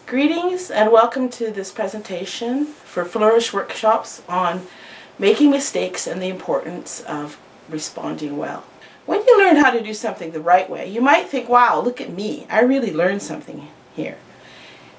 Greetings and welcome to this presentation for Flourish workshops on making mistakes and the importance of responding well. When you learn how to do something the right way, you might think, wow, look at me, I really learned something here.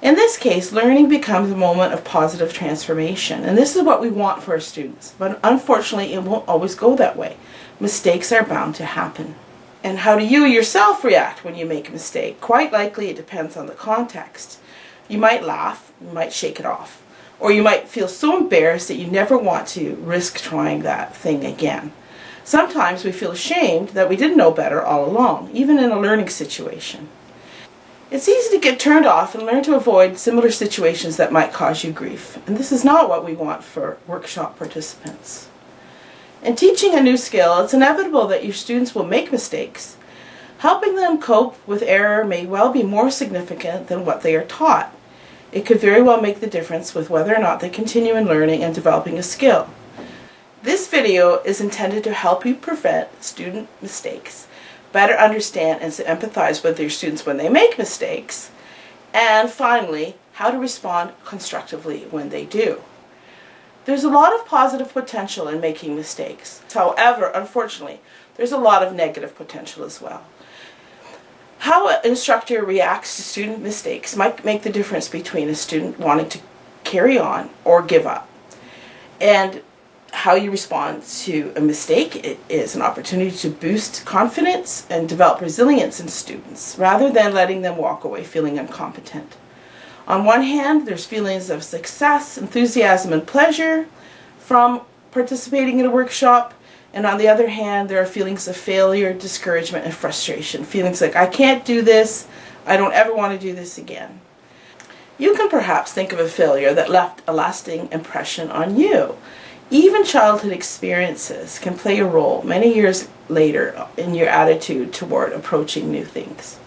In this case, learning becomes a moment of positive transformation, and this is what we want for our students. But unfortunately, it won't always go that way. Mistakes are bound to happen. And how do you yourself react when you make a mistake? Quite likely it depends on the context. You might laugh, you might shake it off, or you might feel so embarrassed that you never want to risk trying that thing again. Sometimes we feel ashamed that we didn't know better all along, even in a learning situation. It's easy to get turned off and learn to avoid similar situations that might cause you grief, and this is not what we want for workshop participants. In teaching a new skill, it's inevitable that your students will make mistakes. Helping them cope with error may well be more significant than what they are taught. It could very well make the difference with whether or not they continue in learning and developing a skill. This video is intended to help you prevent student mistakes, better understand and empathize with your students when they make mistakes, and finally, how to respond constructively when they do. There's a lot of positive potential in making mistakes. However, unfortunately, there's a lot of negative potential as well. How an instructor reacts to student mistakes might make the difference between a student wanting to carry on or give up. And how you respond to a mistake is an opportunity to boost confidence and develop resilience in students, rather than letting them walk away feeling incompetent. On one hand, there's feelings of success, enthusiasm, and pleasure from participating in a workshop. And on the other hand, there are feelings of failure, discouragement, and frustration. Feelings like, I can't do this, I don't ever want to do this again. You can perhaps think of a failure that left a lasting impression on you. Even childhood experiences can play a role many years later in your attitude toward approaching new things.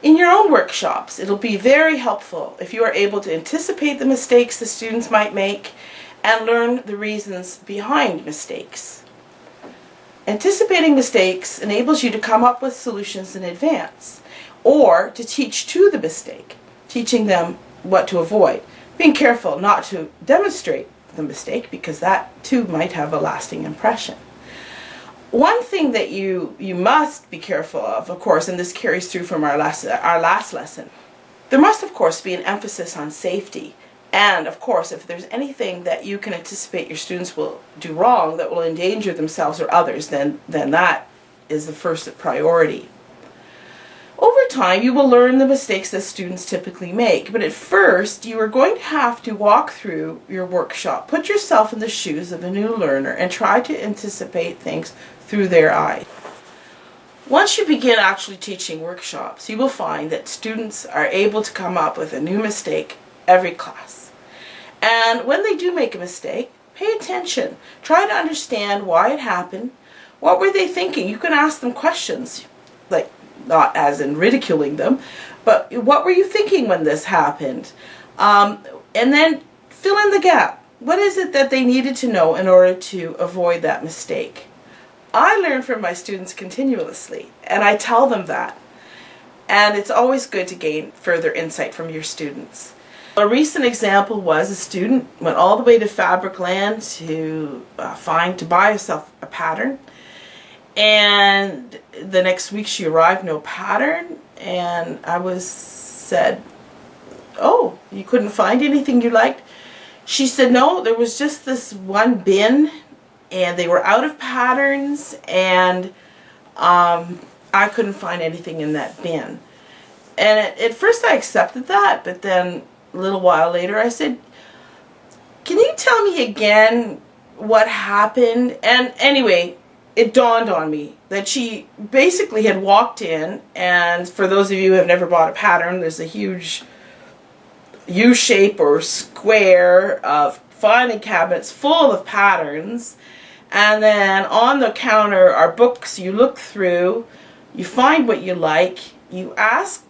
In your own workshops, it'll be very helpful if you are able to anticipate the mistakes the students might make and learn the reasons behind mistakes. Anticipating mistakes enables you to come up with solutions in advance, or to teach to the mistake, teaching them what to avoid, being careful not to demonstrate the mistake because that too might have a lasting impression. One thing that you must be careful of course, and this carries through from our last lesson, there must of course be an emphasis on safety. And of course, if there's anything that you can anticipate your students will do wrong that will endanger themselves or others, then that is the first priority. Over time, you will learn the mistakes that students typically make, but at first, you are going to have to walk through your workshop, put yourself in the shoes of a new learner, and try to anticipate things through their eyes. Once you begin actually teaching workshops, you will find that students are able to come up with a new mistake every class. And when they do make a mistake, pay attention. Try to understand why it happened. What were they thinking? You can ask them questions, like not as in ridiculing them, but what were you thinking when this happened? And then fill in the gap. What is it that they needed to know in order to avoid that mistake? I learn from my students continuously, and I tell them that. And it's always good to gain further insight from your students. A recent example was a student went all the way to Fabricland to buy herself a pattern, and the next week she arrived, no pattern, and I said, oh, you couldn't find anything you liked? She said, no, there was just this one bin, and they were out of patterns, and I couldn't find anything in that bin. And at first I accepted that, but then a little while later I said, can you tell me again what happened? And anyway, it dawned on me that she basically had walked in, and for those of you who have never bought a pattern, there's a huge U-shape or square of filing cabinets full of patterns, and then on the counter are books you look through, you find what you like, you ask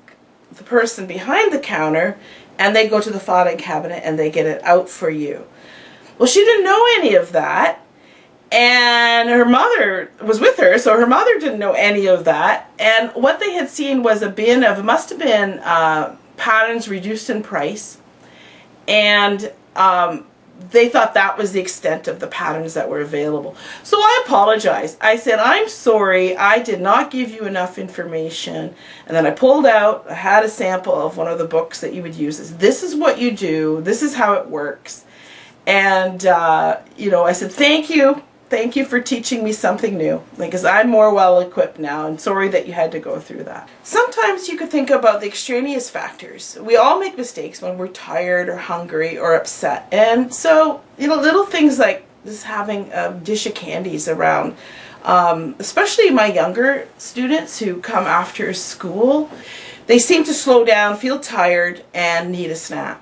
the person behind the counter, and they go to the filing cabinet and they get it out for you. Well, she didn't know any of that, and her mother was with her, so her mother didn't know any of that, and what they had seen was a bin of, it must have been patterns reduced in price, and they thought that was the extent of the patterns that were available. So I apologized. I said, I'm sorry, I did not give you enough information. And then I pulled out, I had a sample of one of the books that you would use. This is what you do, this is how it works. And, you know, I said, thank you for teaching me something new, because I'm more well equipped now, and sorry that you had to go through that. Sometimes you could think about the extraneous factors. We all make mistakes when we're tired or hungry or upset. And so, you know, little things like just having a dish of candies around, especially my younger students who come after school, they seem to slow down, feel tired, and need a snack.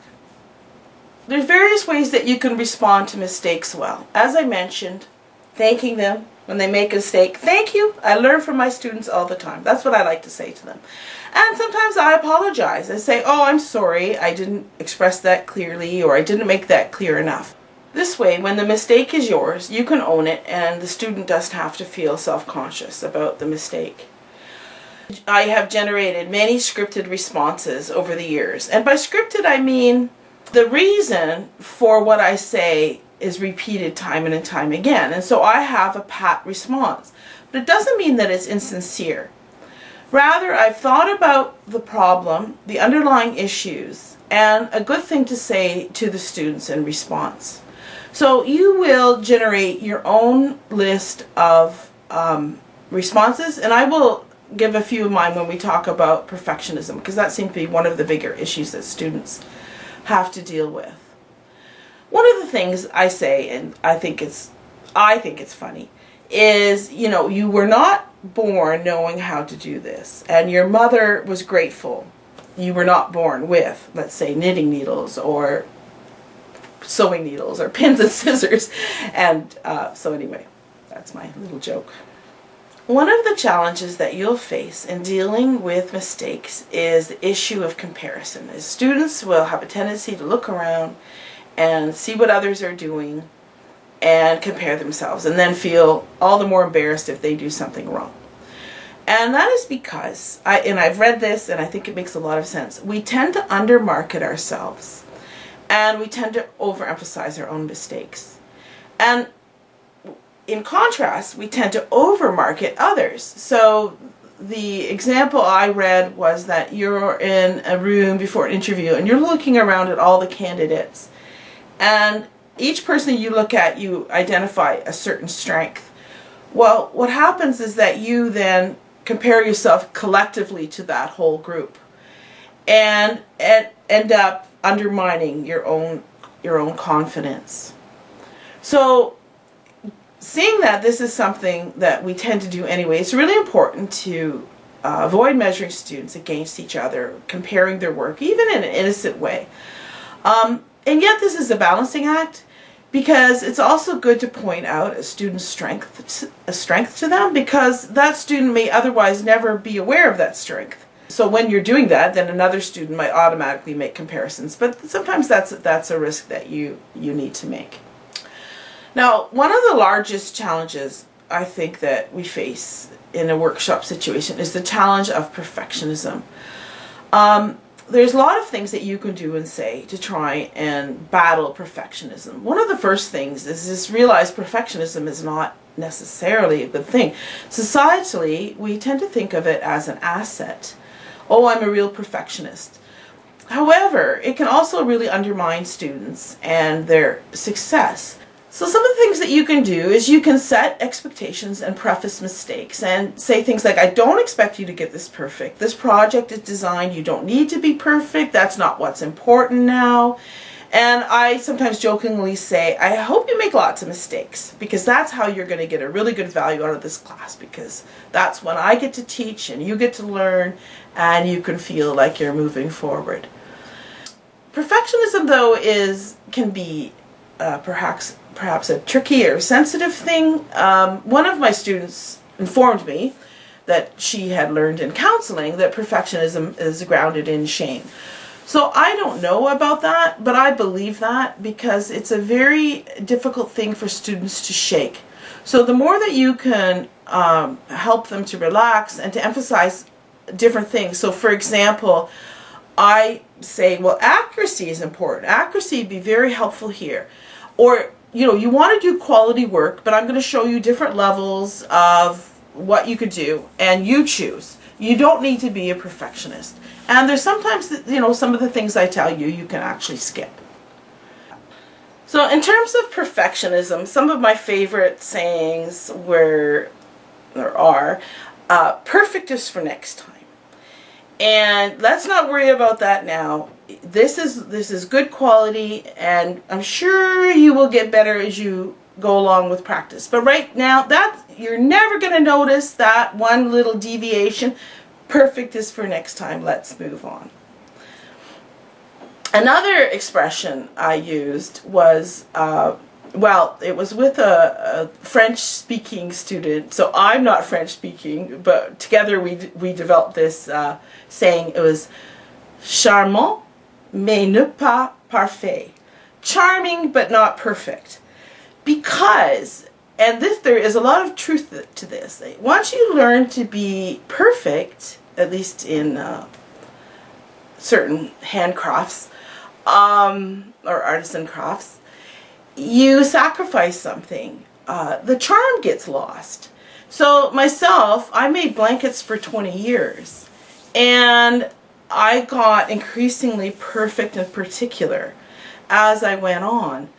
There's various ways that you can respond to mistakes well. As I mentioned, thanking them when they make a mistake. Thank you. I learn from my students all the time. That's what I like to say to them. And sometimes I apologize. I say, oh, I'm sorry, I didn't express that clearly, or I didn't make that clear enough. This way, when the mistake is yours, you can own it, and the student doesn't have to feel self-conscious about the mistake. I have generated many scripted responses over the years. And by scripted, I mean the reason for what I say is repeated time and time again. And so I have a pat response. But it doesn't mean that it's insincere. Rather, I've thought about the problem, the underlying issues, and a good thing to say to the students in response. So you will generate your own list of responses, and I will give a few of mine when we talk about perfectionism, because that seems to be one of the bigger issues that students have to deal with. One of the things I say, and I think it's funny, is, you know, you were not born knowing how to do this, and your mother was grateful you were not born with, let's say, knitting needles or sewing needles or pins and scissors. And so anyway, that's my little joke. One of the challenges that you'll face in dealing with mistakes is the issue of comparison. As students will have a tendency to look around and see what others are doing and compare themselves, and then feel all the more embarrassed if they do something wrong. And that is because, I've read this and I think it makes a lot of sense, we tend to undermarket ourselves, and we tend to overemphasize our own mistakes. And in contrast, we tend to overmarket others. So the example I read was that you're in a room before an interview and you're looking around at all the candidates, and each person you look at, you identify a certain strength. Well, what happens is that you then compare yourself collectively to that whole group, and end up undermining your own confidence. So seeing that this is something that we tend to do anyway, it's really important to avoid measuring students against each other, comparing their work, even in an innocent way. And yet this is a balancing act, because it's also good to point out a student's strength to them, because that student may otherwise never be aware of that strength. So when you're doing that, then another student might automatically make comparisons, but sometimes that's a risk that you need to make. Now, one of the largest challenges I think that we face in a workshop situation is the challenge of perfectionism. There's a lot of things that you can do and say to try and battle perfectionism. One of the first things is just realize perfectionism is not necessarily a good thing. Societally, we tend to think of it as an asset. Oh, I'm a real perfectionist. However, it can also really undermine students and their success. So some of the things that you can do is you can set expectations and preface mistakes and say things like, I don't expect you to get this perfect. This project is designed, you don't need to be perfect. That's not what's important now. And I sometimes jokingly say, I hope you make lots of mistakes, because that's how you're going to get a really good value out of this class, because that's when I get to teach and you get to learn and you can feel like you're moving forward. Perfectionism, though, can be perhaps a tricky or sensitive thing. One of my students informed me that she had learned in counseling that perfectionism is grounded in shame. So I don't know about that, but I believe that, because it's a very difficult thing for students to shake. So the more that you can help them to relax and to emphasize different things. So for example, I say, well, accuracy is important. Accuracy would be very helpful here. Or, you want to do quality work, but I'm going to show you different levels of what you could do, and you choose. You don't need to be a perfectionist. And there's sometimes, some of the things I tell you, you can actually skip. So in terms of perfectionism, some of my favorite sayings are, perfect is for next time. And let's not worry about that now. This is good quality, and I'm sure you will get better as you go along with practice. But right now, you're never going to notice that one little deviation. Perfect is for next time. Let's move on. Another expression I used was, it was with a French-speaking student. So I'm not French-speaking, but together we developed this saying. It was charmant, mais ne pas parfait. Charming, but not perfect. Because, there is a lot of truth to this. Once you learn to be perfect, at least in certain handcrafts, or artisan crafts, you sacrifice something. The charm gets lost. So myself, I made blankets for 20 years, and I got increasingly perfect and particular as I went on.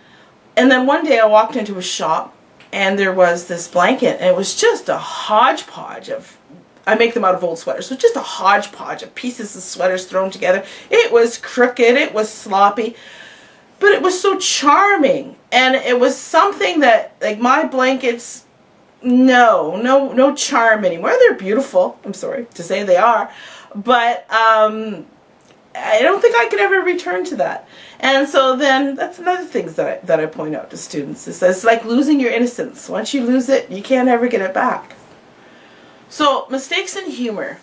And then one day I walked into a shop, and there was this blanket, and it was just a hodgepodge of, I make them out of old sweaters, so just a hodgepodge of pieces of sweaters thrown together. It was crooked, it was sloppy, but it was so charming. And it was something that, like, my blankets, no charm anymore. They're beautiful, I'm sorry to say they are, but I don't think I could ever return to that. And so then that's another thing that I point out to students. It's like losing your innocence. Once you lose it, you can't ever get it back. So mistakes and humor.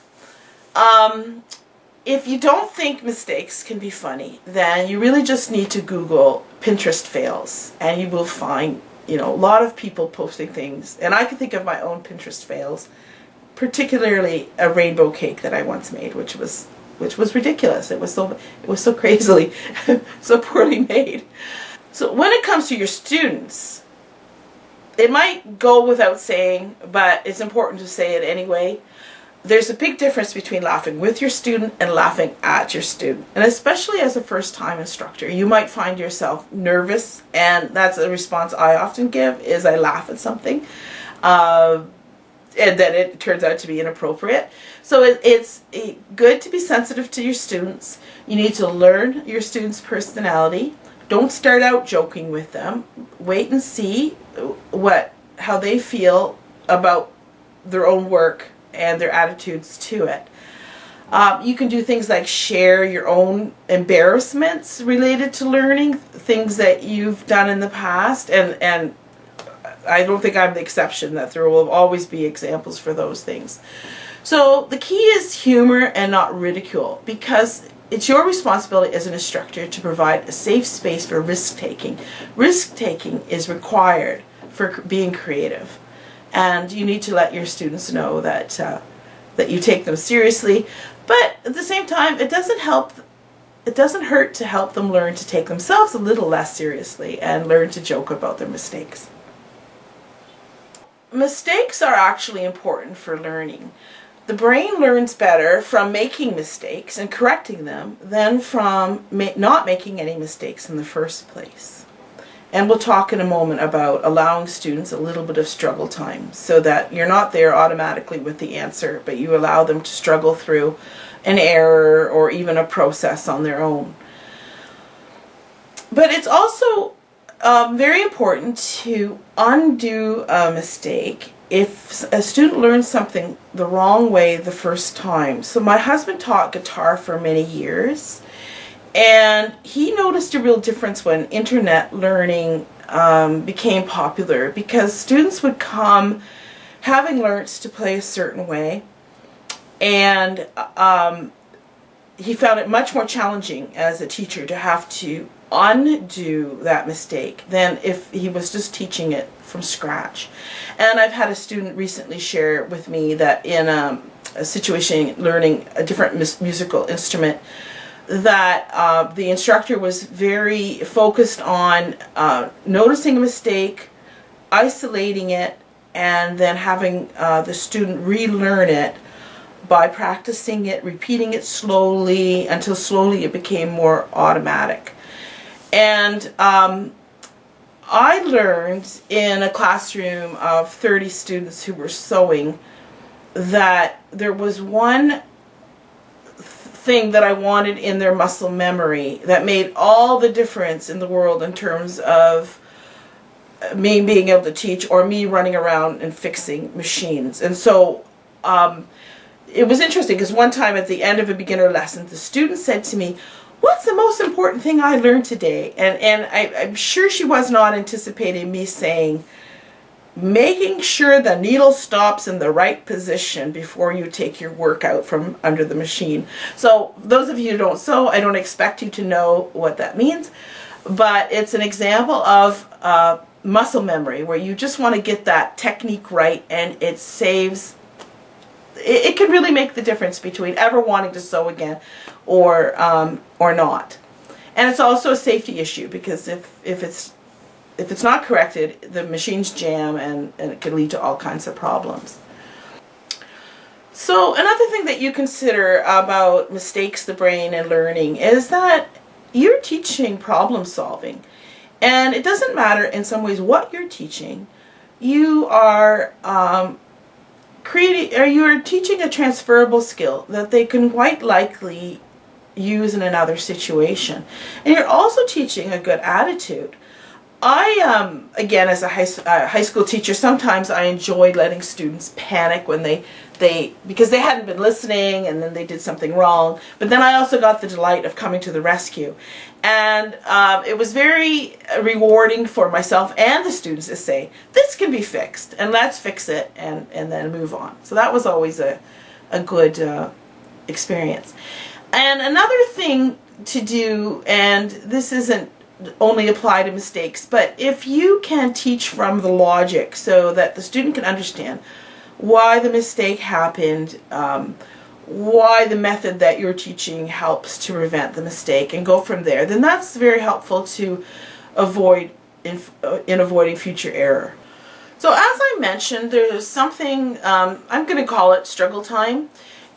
If you don't think mistakes can be funny, then you really just need to Google Pinterest fails, and you will find a lot of people posting things. And I can think of my own Pinterest fails, particularly a rainbow cake that I once made, which was ridiculous. It was so crazily, so poorly made. So when it comes to your students, it might go without saying, but it's important to say it anyway. There's a big difference between laughing with your student and laughing at your student. And especially as a first-time instructor, you might find yourself nervous, and that's a response I often give, is I laugh at something. And then it turns out to be inappropriate. So it's good to be sensitive to your students. You need to learn your students' personality. Don't start out joking with them. Wait and see how they feel about their own work and their attitudes to it. You can do things like share your own embarrassments related to learning, things that you've done in the past, and I don't think I'm the exception, that there will always be examples for those things. So the key is humor and not ridicule, because it's your responsibility as an instructor to provide a safe space for risk-taking. Risk-taking is required for being creative, and you need to let your students know that you take them seriously. But at the same time, it doesn't hurt to help them learn to take themselves a little less seriously and learn to joke about their mistakes. Mistakes are actually important for learning. The brain learns better from making mistakes and correcting them than from not making any mistakes in the first place. And we'll talk in a moment about allowing students a little bit of struggle time, so that you're not there automatically with the answer, but you allow them to struggle through an error or even a process on their own. But it's also very important to undo a mistake if a student learns something the wrong way the first time. So my husband taught guitar for many years, and he noticed a real difference when internet learning became popular, because students would come having learned to play a certain way, and he found it much more challenging as a teacher to have to undo that mistake than if he was just teaching it from scratch. And I've had a student recently share with me that in a situation learning a different musical instrument, that the instructor was very focused on noticing a mistake, isolating it, and then having the student relearn it by practicing it, repeating it slowly until slowly it became more automatic. And I learned in a classroom of 30 students who were sewing that there was one thing that I wanted in their muscle memory that made all the difference in the world in terms of me being able to teach or me running around and fixing machines. And so it was interesting because one time at the end of a beginner lesson, the student said to me, "What's the most important thing I learned today?" And I'm sure she was not anticipating me saying, making sure the needle stops in the right position before you take your work out from under the machine. So those of you who don't sew, I don't expect you to know what that means, but it's an example of muscle memory where you just want to get that technique right, and it saves, it can really make the difference between ever wanting to sew again or not. And it's also a safety issue because if it's not corrected, the machines jam and it can lead to all kinds of problems. So another thing that you consider about mistakes, the brain, and learning is that you're teaching problem solving. And it doesn't matter in some ways what you're teaching. You are you're teaching a transferable skill that they can quite likely use in another situation. And you're also teaching a good attitude. I, again, as a high school teacher, sometimes I enjoyed letting students panic when because they hadn't been listening and then they did something wrong. But then I also got the delight of coming to the rescue. And it was very rewarding for myself and the students to say, this can be fixed, and let's fix it and then move on. So that was always a good experience. And another thing to do, and this isn't only apply to mistakes, but if you can teach from the logic so that the student can understand why the mistake happened, why the method that you're teaching helps to prevent the mistake, and go from there, then that's very helpful to avoid in avoiding future error. So as I mentioned, there's something, I'm going to call it struggle time.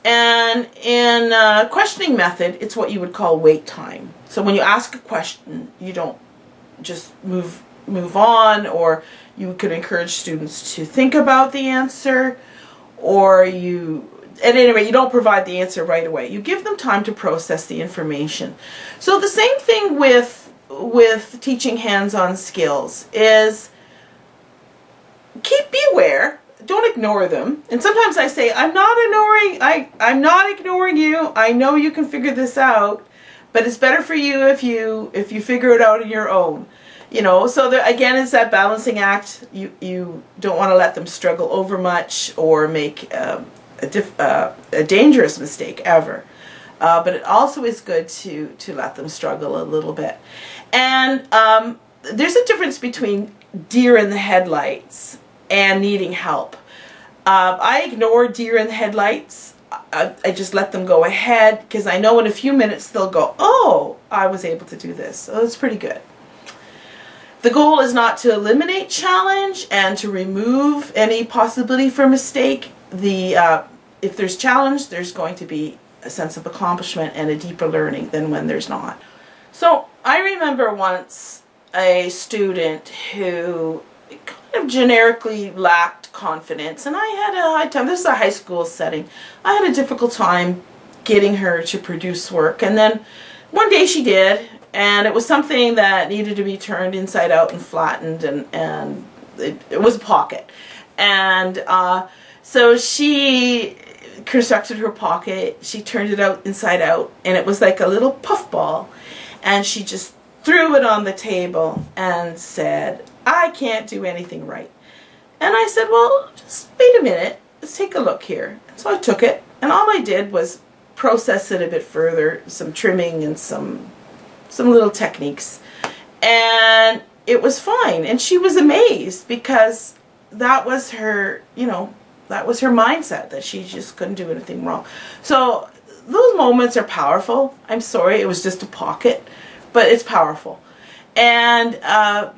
And in questioning method, it's what you would call wait time. So when you ask a question, you don't just move on, or you could encourage students to think about the answer, or at any rate, you don't provide the answer right away. You give them time to process the information. So the same thing with teaching hands-on skills is be aware. Don't ignore them. And sometimes I say, I'm not ignoring you. I know you can figure this out, but it's better for you if you figure it out on your own. You know, so again, it's that balancing act. You don't want to let them struggle over much or make a dangerous mistake ever. But it also is good to let them struggle a little bit. And there's a difference between deer in the headlights and needing help. I ignore deer in the headlights. I just let them go ahead because I know in a few minutes they'll go, oh, I was able to do this. So it's pretty good. The goal is not to eliminate challenge and to remove any possibility for mistake. If there's challenge, there's going to be a sense of accomplishment and a deeper learning than when there's not. So I remember once a student who kind of generically lacked confidence, and I had a hard time. This is a high school setting. I had a difficult time getting her to produce work, and then one day she did, and it was something that needed to be turned inside out and flattened, and it was a pocket, and so she constructed her pocket. She turned it out inside out, and it was like a little puff ball, and she just threw it on the table and said, I can't do anything right. And I said, well, just wait a minute. Let's take a look here. And so I took it, and all I did was process it a bit further, some trimming and some little techniques. And it was fine. And she was amazed because that was her, that was her mindset, that she just couldn't do anything wrong. So those moments are powerful. I'm sorry, it was just a pocket, but it's powerful. And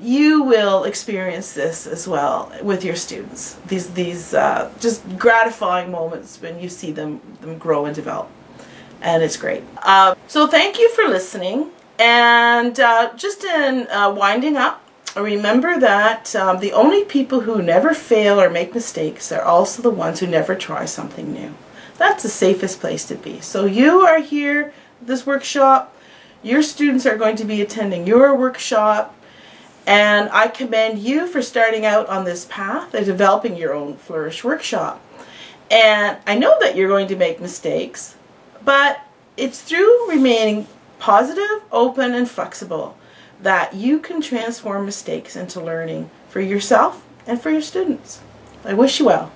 you will experience this as well with your students. These just gratifying moments when you see them grow and develop. And it's great. So thank you for listening. And just in winding up, remember that the only people who never fail or make mistakes are also the ones who never try something new. That's the safest place to be. So you are here, this workshop. Your students are going to be attending your workshop, and I commend you for starting out on this path of developing your own Flourish workshop. And I know that you're going to make mistakes, but it's through remaining positive, open, and flexible that you can transform mistakes into learning for yourself and for your students. I wish you well.